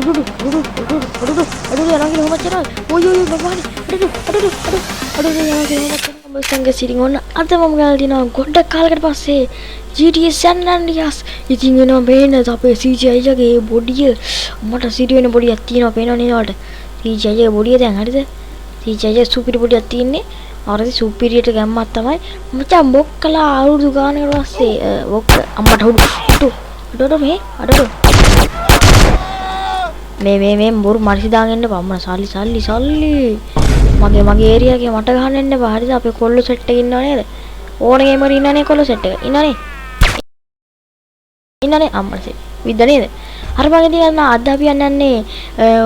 aduh yano කියලා කොහොමද යනවා ඔය ඔය බබානි අඩු යano කියලා කොහොමද යනවා සංග සිරින් ඕන අද මම ගාලා දිනවා ගොඩක් කාලයකට පස්සේ GTA San Andreas ඉතින් වෙනවා බේන අපේ CGI එකේ බොඩිය මට සිරි වෙන බොඩියක් තියෙනවා පේනව නේද ඔයාලට CGI එකේ බොඩිය දැන් හරිද CGI එකේ සුපිරි බොඩියක් තියෙන්නේ ආරදි සුපිරියට ගැම්මක් තමයි මචං බොක්කලා අවුරුදු ගානකට පස්සේ බොක්ක අම්මට අඩ මේ බොරු මරිසි දාගෙන ඉන්න බා අම්මා සල්ලි මගේ ඒරියා එකේ මට ගහන්න එන්න බා හරිද අපේ කොල්ල සෙට් එකේ ඉන්නව නේද ඕන ගේමර් ඉන්නනේ කොල්ල සෙට් එක ඉන්නනේ අම්මට විද්ද නේද අර මගේ දින අද අපි යන්නේ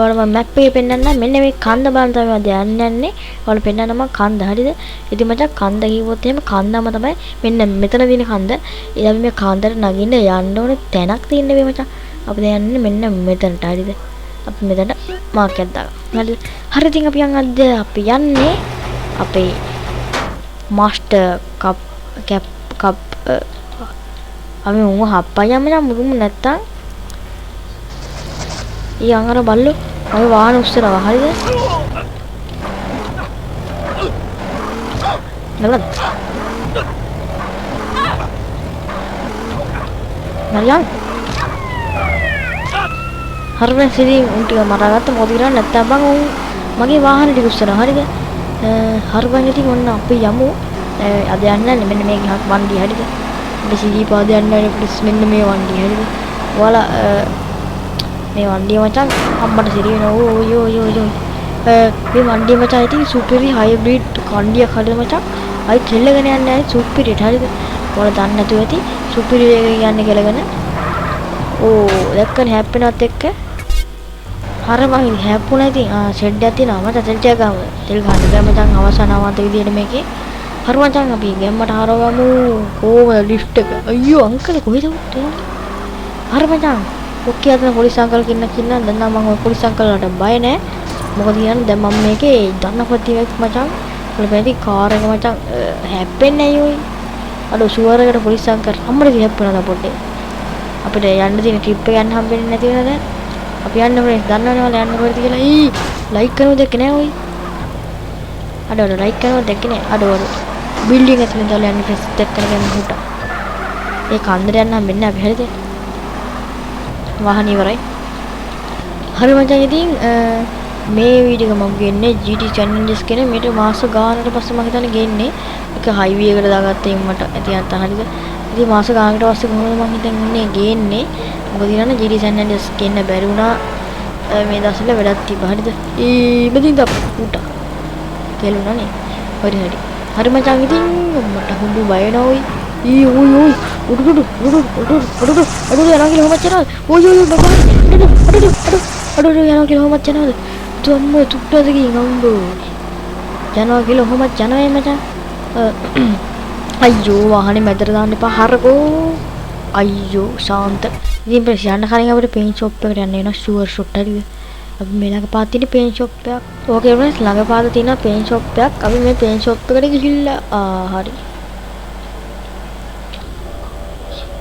වල මැප් එකේ පෙන්නන්න මෙන්න මේ කන්ද බලන්න තමයි අද යන්නේ වල පෙන්නන්න මම කන්ද හරිද ඉතින් මචං කන්ද කිව්වොත් එහෙම කන්දම තමයි මෙන්න මෙතන තියෙන කන්ද ඒ අපි මේ කන්දට නගින්න යන්න ඕනේ තැනක් තියෙන්න මේ මචං අපි දැන් යන්නේ මෙන්න මෙතනට හරිද අපි මෙතනට මාක් එකක් දාගන්න හරිද හරි ඉතින් අපි යන්නේ අපේ මාස්ටර් කප් අපි උන් හප්පයියම නම් මුරුම නැත්තම් ඊයන් අර බල්ලෝ ඔය වාහන උස්සනවා හරිද නේද මරියන් හරිද සිරින් උන් ටික මරාගත්ත මොකද කරන්නේ නැත්තම් බං උන් මගේ වාහන ටික උස්සනවා හරිද හරිද ඉතින් ඔන්න අපි යමු අද යන්නේ මෙන්න මේ වන්ඩි හරිද මේ සිරි පාද යන්නේ ප්ලීස් මෙන්න මේ වන්ඩි හරිද ඔයාලා මේ වන්ඩිය මචං අම්මට සිරි වෙනවා ඔය මේ වන්ඩිය මචං ඉතින් සුපිරි හයිබ්‍රිඩ් කණ්ඩියක් හරිද මචං අයි කෙල්ලගෙන යන්නේ නැහැ සුපිරිට හරිද ඔයාලා දන්නේ නැතුව ඇති සුපිරි එක යන්නේ කෙලගෙන දැක්කනේ හැප්පෙනවත් එක්ක හර මං හැප්පුණා ඉතින් ෂෙඩ් එකක් තියෙනවා මචං තෙල් ටික ගාමු තෙල් ගන්න බෑ මචං අවසානවන්ත විදියට මේකේ හර මචං අපි ගෙම්මට හරවමු කොහොමද ලිෆ්ට් එක අයියෝ අංකල් කොහෙද උත්තේ හර මචං ඔක්කේ අතන පොලිස් අංකල් කින්න දැන් නම් මම පොලිස් අංකල්ලාට බය නෑ මොකද කියන්නේ දැන් මම මේකේ දන්නපතියක් මචං ඔලපැටි කාර් එක මචං හැප්පෙන්නේ ඇයි ඔය අර ෂුවර් එකට පොලිස් අංකල් අම්මට හැප්පුණා පොඩ්ඩේ අපිට යන්න තියෙන ට්‍රිප් එක යන්න හම්බෙන්නේ නැති වෙනද අපි යන්න ඕනේ දන්නවනේ ඔයාලා යන්න කොහෙද කියලා ඊ ලයික් කරනව දෙක නෑ ඔය අඩ ලයික් කරනව දෙක නෑ අඩ බිල්ඩින් එකේ දාලා යන්න ෆෙස් දෙක කරගෙන හුට ඒ කන්දර යන්න හම්බෙන්නේ අපි හරිද වාහන ඉවරයි හරි මචං ඉතින් මේ වීඩියෝ එක මම ගන්නේ GT Challenges කියන මේක මාස ගානකට පස්සේ මම හිතන්නේ ගන්නේ ඒක හයිවේ එකට දාගත්තා මට ඇති අත හරිද ඉතින් මාස ගානකට පස්සේ කොහොමද මම හිතන්නේ ගන්නේ මොකද ඉරණ GT Challenges ගන්න බැරි වුණා මේ දවස්වල වැඩක් තිබ්බා හරිද බදින්ද උට කෙලුණානේ හරි මචං ඉතින් මට හුඟු බය වෙනවා ඔය උඩු යනවා කියලා කොහොමද යනවද ඔය බබා අඩු යනවා කියලා කොහොමද යනවද තුම්ම තුට්ටද ගින් අම්බෝ යනවා කියලා කොහොමද යනවේ මචං අයියෝ වාහනේ මැදට දාන්න එපා හරකෝ අයියෝ ශාන්ත ඉතින් ප්‍රශ්න යන්න කලින් අපිට පේන්ට් ෂොප් එකට යන්න වෙනවා ෂුවර් ෂොට් හරිද අපි මේ ළඟ පාත් තියෙන පේන්ට් ෂොප් එකක් ඕකේ වුණා ළඟ පාත් තියෙන පේන්ට් ෂොප් එකක් අපි මේ පේන්ට් ෂොප් එකට ගිහිල්ලා හරි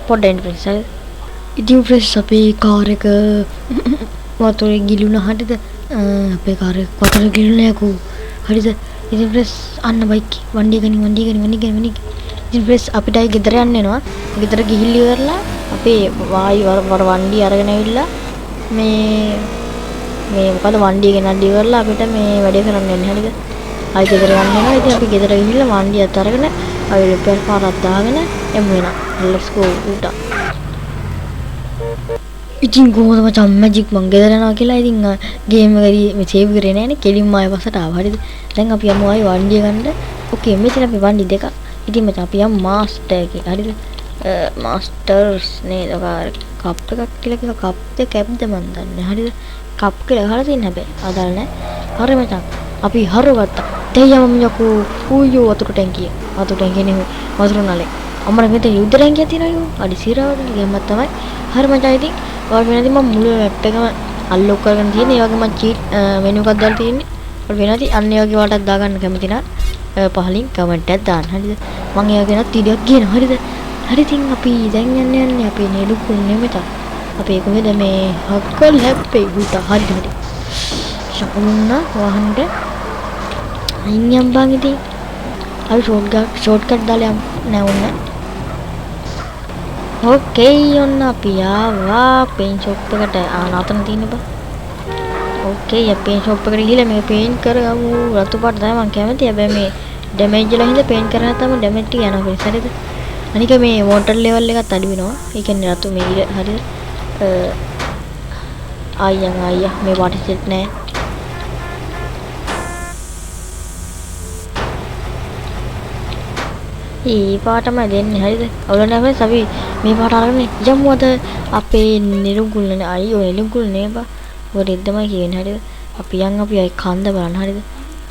පොඩ්ඩෙන් ප්‍රෙස් හරි ඉතින් ප්‍රෙස් අපේ කාර් එක වතුරේ ගිලුණා හරිද අපේ කාර් එක වතුරේ ගිලුණා යකෝ හරිද ඉතින් ප්‍රෙස් අන්න බයික් වන්ඩි ගනි ඉතින් ප්‍රෙස් අපිට ආයි ගෙදර යන්න වෙනවා ගෙදර ගිහිල්ලා ඉවරලා අපේ වායි වර වන්ඩි අරගෙන ඇවිල්ලා මේ මොකද වන්ඩි ගෙනල්ලා ඉවරලා අපිට මේ වැඩේ කරන්න යන්න හරිද ආයි ගෙදර යන්න වෙනවා ඉතින් අපි ගෙදර ගිහිල්ලා වන්ඩියත් අරගෙන ආයි රිපෙයාර් කාරක් දාගෙන එමු වෙනවා let's go උට ඉතින් කොහොමද මචං මැජික් මං ගෙදර යනවා කියලා ඉතින් ගේම් එකේ මේ සේව් කරේ නෑනේ කෙලින්ම ආයෙ පස්සට ආවා හරිද දැන් අපි යමු ආයෙ වන්ඩිය ගන්න ඕකේ මෙතන අපි වන්ඩි දෙකක් ඉතින් මචං අපි යමු මාස්ටර් එකේ හරිද මාස්ටර්ස් නේද කප් එකක් කියලා කිව්වා කප් එක කැප්ද මන් දන්නේ හරිද කප් කියලා ගහලා තියෙන හැබැයි අදාළ නෑ හරි මචං අපි හරවත්තා දෙයම යකෝ ඌයෝ වතුර ටැංකිය නේ වතුර නලේ අම්මලා මෙතන යුද්ධ ටැංකියක් තියෙනවා අඩි සිරාවට ගේමක් තමයි හරි මචං ඉතින් ඔයාලා වෙනදී මම මුළු මැප් එකම අන්ලොක් කරගෙන තියෙන්නේ ඒ වගේ මම චීට් මෙනු එකක් දාලා තියෙන්නේ ඔයාලා වෙනදී අන්න ඒ වගේ වලටත් දාගන්න කැමති නම් පහලින් කමෙන්ට් එකක් දාන්න හරිද මම ඒ වගේ නත් වීඩියෝක් ගේනවා හරිද හරි ඉතින් අපි දැන් යන්නේ අපේ නෙළුකුල් නෙමෙත අපි කොහෙද මේ හක්කල් හැප්පේ උට හරි ෂොකුන්නා වාහනට අයින් බං ඉතින් අපි ෂෝට්කට් දාලා යමු නැවුනේ ඕකේ ඔන්න අපි ආවා පේන් ෂොප් එකට නතන තියෙන බා ඕකේ අපි ෂොප් එකට ගිහලා මේක පේන්ට් කරගමු රතු පාට තමයි මම කැමති හැබැයි මේ ඩැමේජ් වල හින්දා පේන්ට් කරලා තමයි ඩැමේජ් ටික යනවා හරිද අනික මේ වෝටර් ලෙවල් එකත් අඩු වෙනවා ඒ කියන්නේ රතු මේ හරිද ආයියා මේ පාට සෙට් නෑ ඒ පාටම දෙන්නේ හරිද අවුල නැහැ අපි මේ පාට අරගෙන යමු අද අපේ නිරුගුල්නේ අයියෝ නිරුගුල් නේ බා ඔය දෙද්දමයි කියන්නේ හරිද අපි අයි කන්ද බලන්න හරිද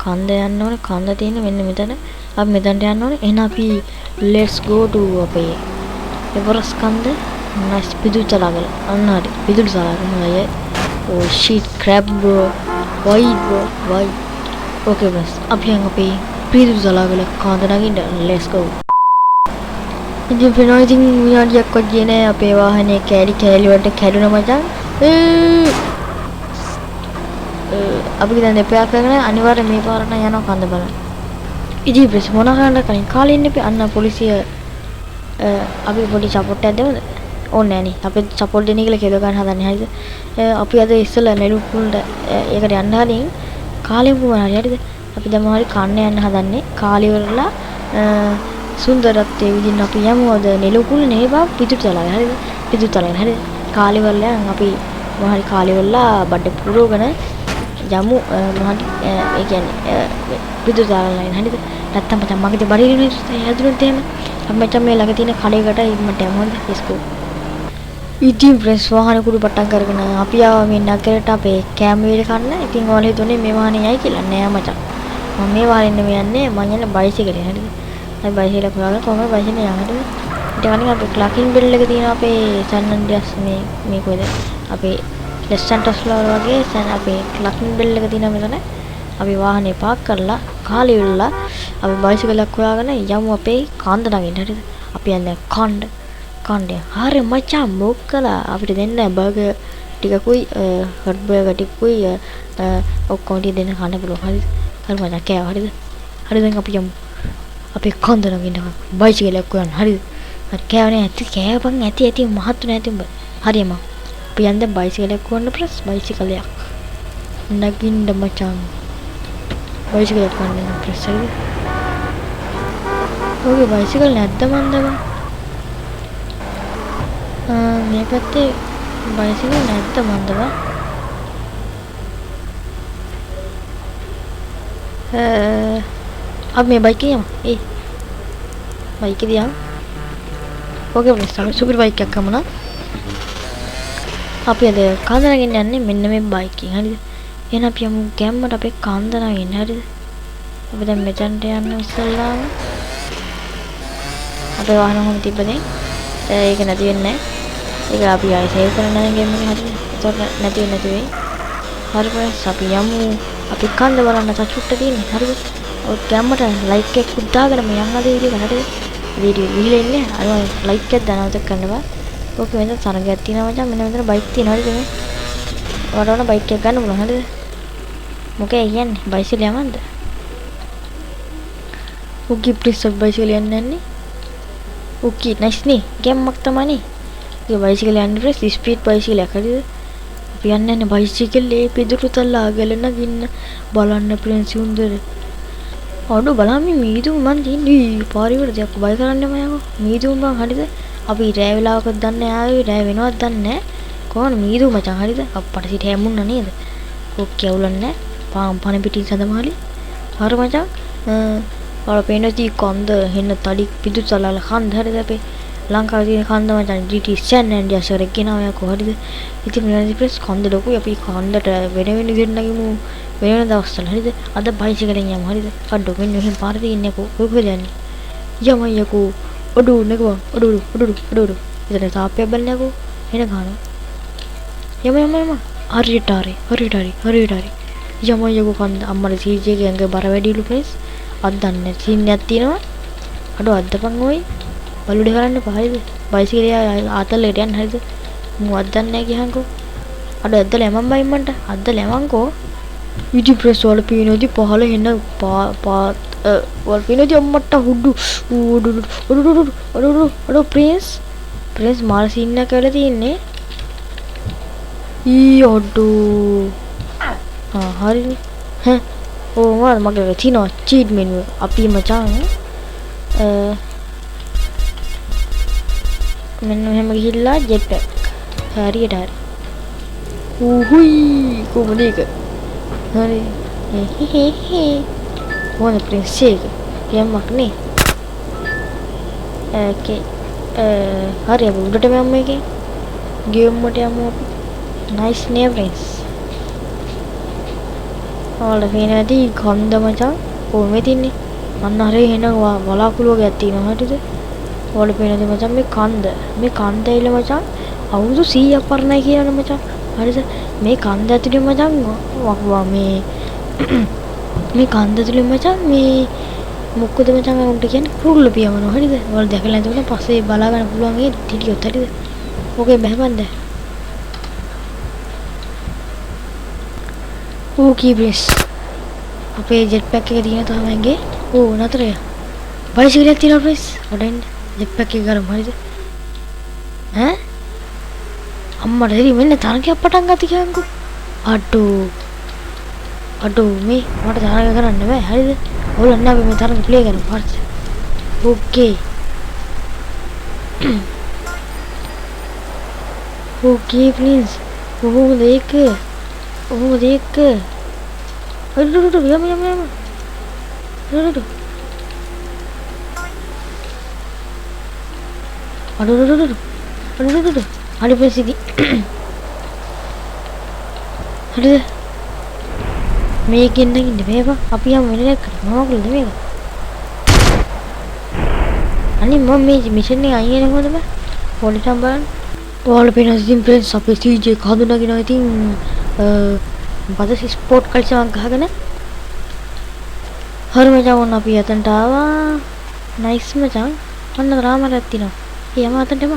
කන්ද යන්න ඕනේ කන්ද තියෙන මෙන්න මෙතන අපි මෙතනට යන්න ඕනේ එහෙනම් අපි let's go to අපේ එවරස් කන්ද nice පිදුරු තලාගල අන්න හරි පිදුරු තලාගල අය oh shit crab bro why okay bros අපි අපේ පිදුරු තලාගල කන්ද නගින්න let's go ඉතින් වෙනවා ඉතින් විනාඩියක් වගේ නෑ අපේ වාහනේ කෑලි වලට කැඩුණා මචං අපි දැන් දෙපයක් කරගෙන අනිවාර්යෙන් මේ පාරට යනවා කන්ද බලන්න ඉතින් ප්‍රෙස් මොන කරන්න කලින් කාලේ ඉන්න අපි අන්න පොලිසිය අපි පොඩි සපෝට් එකක් දෙමුද ඕනේ නෑනේ අපි සපෝට් දෙන්න කියලා කියලා ගන්න හදන්නේ හරිද අපි අද ඉස්සෙල්ලා නෙළුපුල්ට ඒකට යන්න හරින් කාලේ මොනවා හරිද අපි දැන් මොහරි කන්න යන්න හදන්නේ කාලේ වරලා සුන්දරත්වයේ විදිහින් අපි යමු අද නෙළුකුල් නේබා පිටුතලයි හරිද පිටුතලයි හරිද කාලේවල අපි මොහරි කාලේවල බඩ පුරවගෙන යමු මොහරි ඒ කියන්නේ පිටුතලයි හරිද නැත්තම් මචං මගේ බඩේ හැදුනොත් එහෙම අපි මචං මේ ළඟ තියෙන කඩේකට ඉන්නට යමු හරිද ඉස්කෝ ඉතින් ප්‍රෙස් වාහන කුඩු පටන් කරගෙන අපි ආවා මේ නගරයට අපේ කෑම වේල කන්න ඉතින් ඔයාලා හිතුනේ මේ වාහනේ යයි කියලා නෑ මචං මම මේ වාහනේ නෙමෙයි යන්නේ මම යන්නේ බයිසිකලෙන් හරිද අපි බයිසිකල කරලා කොහමද බයිසිකලෙන් යන්නේ ඊට කලින් අපි ක්ලකින් බෙල් එක තියෙන අපේ සන් ඇන්ඩ්‍රියාස් මේ කොහෙද අපේ ලෙස් සැන්ටස් වගේ අපේ ක්ලකින් බෙල් එක තියෙන මෙතන අපි වාහනේ පාක් කරලා කාලේ වෙලා අපි බයිසිකලයක් හොයාගෙන යමු අපේ කාන්ද නගින්න හරිද අපි යන්නේ කණ්ඩේ හරි මචං මොකලා අපිට දෙන්න බර්ගර් ටිකකුයි හොට් බර්ගර් ටිකකුයි ඔක්කොම ටික දෙන්න කන්න පුළුවන් හරිද හරි මචං කෑවා හරි දැන් අපි යමු අපේ කන්ද නගින්න බයිසිකලයක් හොයන්න හරිද හරි කෑවනේ කෑවපන් ඇති මහත්තු නැති උඹ හරියම අපි යන්න බයිසිකලයක් හොයන්න ප්‍රස් බයිසිකලයක් නගින්න මචං බයිසිකලයක් හොයන්න ප්‍රස් හරිද ඔගේ බයිසිකල් නැද්ද මන්දම මේ පැත්තේ බයිසිකල් නැද්ද මන්දම अब मैं बाइक यम बाइक दिया ओके फ्रेंड्स सुपर बाइक එක්කම අපි අද කාන්දරගෙන් යන්නේ මෙන්න මේ බයික් එක හරිද එහෙනම් අපි යමු ගැම්මට අපේ කාන්දරගෙන් හරිද අපි දැන් මෙතනට යන්න ඉස්සෙල්ලාම අපේ වාහන හොම තිබ්බනේ ඒක නැති වෙන්නේ නැහැ ඒක අපි ආයෙ සේව් කරන්න යන ගේම් එක හරිද ඒකට නැති වෙයි හරි ප්‍රෙස් අපි යමු අපි කන්ද බලන්න සතුටුට තියෙන්නේ හරිද ඔය ගැම්මට ලයික් එකක් උදාගෙන මම යන්න අද වීඩියෝ එකට වීඩියෝ ගිහලා ඉන්නේ අර ලයික් එකක් දානවද කරනවා ඕක වෙන තරගයක් තියෙනවා මචං මෙන්න මෙතන බයික් තියෙනවා හරිද මේ ඔයාලට ඕන බයික් එකක් ගන්න පුළුවන් හරිද මොකේ කියන්නේ බයිසිකල් යමන්ද උකි ප්ලීස් බයිසිකල් යන්නේ උකි නයිස් නේ ගැම්මක් තමයි ඒ බයිසිකල් යන්නේ ප්‍රෙස් ස්පීඩ් බයිසිකල් එකක් හරිද අපි යන්නේ බයිසිකලේ පිදුරු තල්ලාගෙන නගින්න බලන්න ප්‍රෙන්ස් හොඳට අඩු බලන්න මීදුම් මන් තින්නේ පාරිවල දෙයක් බය කරන්න මම යකෝ මීදුම් බං හරිද අපි රෑ වෙලාවක දන්නේ ආවේ රෑ වෙනවත් දන්නේ නැහැ කොහොම මීදුම් මචං හරිද අප්පට සිට හැමුණා නේද ඔක්කේ අවුලන්නේ පාම් පණ පිටින් සඳමාලි හරි මචං ඔයාලා පේනදී කොන්ද හෙන්න තඩි පිටු තලල කන්ද හරිද අපේ ලංකාවේ තියෙන කන්ද මචං GT සන් ඇන්ඩ්‍රියාස් වල ගෙනාව යකෝ හරිද ඉතින් මෙන්න ප්‍රෙස් කන්ද ලොකුයි අපි කන්දට වෙන විදිහට නගිමු වෙන දවස්වල හරිද අද බයිසිකලෙන් යමු හරිද කඩෝ මෙන්න මෙහෙම පාර තියෙන්නේ කොහොමද යන්නේ යමයකෝ ඔඩු නගවා ඔඩු ඉතින් තාප්පය බලන්නකෝ එන ගාන යම හරියට යමයකෝ කන්ද අම්මලා සීජේ ගංග බර වැඩිලු ප්‍රෙස් අද දන්නේ සීන්නයක් තියෙනවා අඩෝ අද්දපන් ඔයි බලුඩ කරන්න පායිද බයිසිකලේ ආතල්ලේට යන්න හරිද මුවත් දන්නේ නැහැ කියහන්කෝ. අඩ ඇද්ද ලැමන් බයිමන්ට අද්ද ලැමන්කෝ. ඉති ප්‍රෙස් වල පීනෝදි පහල එන්න පාත් වල පීනෝදි අම්මට හුඩු උඩු ප්‍රින්ස් මාර සීන් එක කරලා තියන්නේ. ඊ ඔඩු හරිනේ. හැ ඕ මගේ තියනවා චීට් මෙනුව. අපි මචං මෙන්න මෙහෙම ගිහිල්ලා ජෙට් පැක් හරියට හරි. උහුයි කොහොමද ඒක? හරි මොන ප්‍රින්ස් එක යම්මක් නේ. ඕකේ හරි අපි උඩට යමු එකේ ගේම් එකට යමු අපි. නයිස් නේ ප්‍රින්ස්. ඔයාලා පේනවාද කන්ද මචං කොහොමද තින්නේ? අන්න හරිය එන වලාකුළු වගේ තියෙනවා හරිද? ඔයාලා පේනවාද මචං මේ කන්ද ඇවිල්ලා මචං අවුරුදු 100ක් පරණයි කියනනේ මචං. හරිද? මේ කන්ද ඇතුලේ මචං මේ කන්ද ඇතුලේ මචං මේ මොකද මචං උන්ට කියන්නේ කුරුල්ල පියවනවා හරිද? ඔයාලා දැකලා නැතුණා පස්සේ බලා ගන්න පුළුවන් ඒ ටිටියොත් හරිද? ඕකේ බහපන් දැන්. ඕකේ බ්‍රෙස්. අපේ ජෙට් පැක් එක තියෙන තමයිගේ. ඕ නතරය. බයිසිකලයක් තියෙනවා බ්‍රෙස්. ඔඩෙන් ජෙට් පැක් එක ගරමු හරිද? ඈ? අම්මට හරි මෙන්න තරගයක් පටන් ගත්ත කියන්කෝ. අඩෝ මේ මට තරග කරන්න බෑ හරිද? ඕලන්න අපි මේ තරග ප්ලේ කරමු හරිද? ඕකේ. ඕකේ ප්ලීස්. කොහොමද ඒක? අඩෝ යම. අඩෝ හරි ප්‍රසිද්ධි. හරිද? මේකෙන් නැගින්න බෑවා. අපි යමු වෙන එකකට. මොකක්ද මේක? අනේ මම මේ මිෂන් එක අයින් වෙනවද බෑ? පොලිටම් බලන්න. ඔයාලා පේනවා ඉතින් ප්‍රෙන්ස් අපේ CJ එක හඳුනාගෙනවා ඉතින් බදස් ස්පෝර්ට් කල්චර් ගහගෙන. හරි මචං ඔන්න අපි එතනට ආවා. නයිස් මචං. ඔන්න රාමරයක් තියෙනවා. යම අතනටම.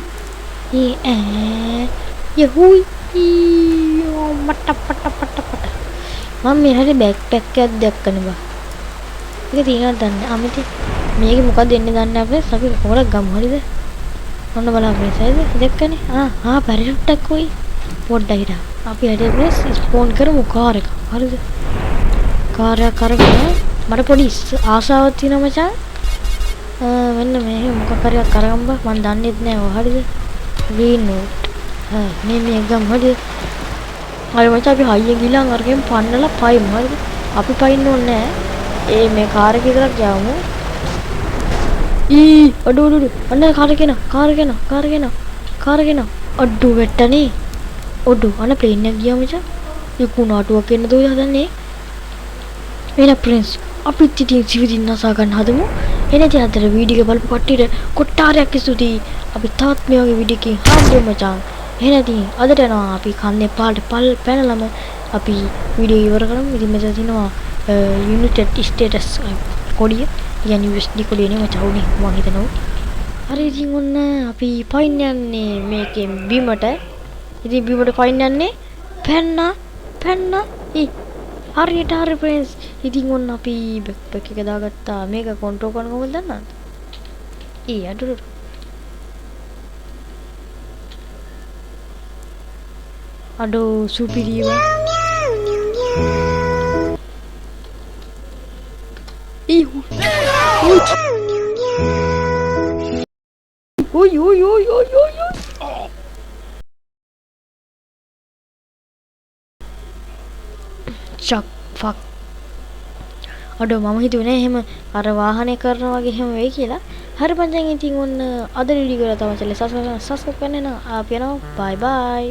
යහුයි මට මම මේ හැරි බෑග් පැක් එකක් දැක්කනේ බා. ඒක තියෙනවද දන්නේ අමිතේ. මේකේ මොකක්ද එන්නේ දන්නේ නැහැ අපේ. අපි කොහොමද ගමු හරිද? ඔන්න බලන්න මේ සයිද දැක්කනේ. පැරෂුට් එකක් කොයි පොඩ්ඩක් හිටා. අපි හැදෙන්නේ ස්පෝන් කරමු කාර් එක. හරිද? කාර් එකක් අරගෙන මට පොඩි ආසාවක් තියෙනවා මචං. මෙන්න මේ මොකක් හරි එකක් අරගන්න බා. මම දන්නේත් නැහැ ඔය හරිද? green note. මේ ගම් හරිද? අර මචං අපි හයියෙන් ගිහලා අරගෙන පන්නලා පයිමු හරිද? අපි පයින්න ඕනේ නැහැ. මේ කාර් එක විතරක් යවමු. අඩෝ අන්න කාර් ගෙන අඩෝ වෙට්ටනේ. අඩෝ අන්න ප්ලේන් එක ගියා මචං. ඒ කුණාටුවක් එන්න දෝයි හදන්නේ. එන ප්‍රින්ස් අපිත් ඉතින් සිවිදින් නසා ගන්න හදමු. එන ඉතින් අතර වීඩියෝ එක බලපු කට්ටියට කොට්ටාරයක් ස්තුතියි. අපි තවත් මේ වගේ වීඩියෝ එකකින් හම්බෙමු මචං. එහෙනම් ඉතින් අදට යනවා අපි කන්නේ පාල්ට පැනලම අපි වීඩියෝ ඉවර කරමු. ඉතින් මෙතන තියෙනවා United States කොඩිය. يعني USD කොඩිය නේ මචං උනේ මම හිතනවා. හරි ඉතින් ඔන්න අපි පයින් යන්නේ මේකෙන් බිමට. ඉතින් බිමට පයින් යන්නේ පැන්න හරියට හරි ප්‍රෙන්ස්. ඉතින් ඔන්න අපි බෑක්පැක් එක දාගත්තා. මේක කන්ට්‍රෝල් කරන්න කොහොමද දන්නවද? අඩු අඩෝ සුපිරියව. ඔයි චක් ෆක්. අඩෝ මම හිතුවේ එහෙම අර වාහනේ කරනවා වගේ එහෙම වෙයි කියලා. හරි මචං ඉතින් ඔන්න අද වීඩියෝ එක තමයි සබස්ක්‍රයිබ් කරන්න. අපි යනවා. බයි බයි.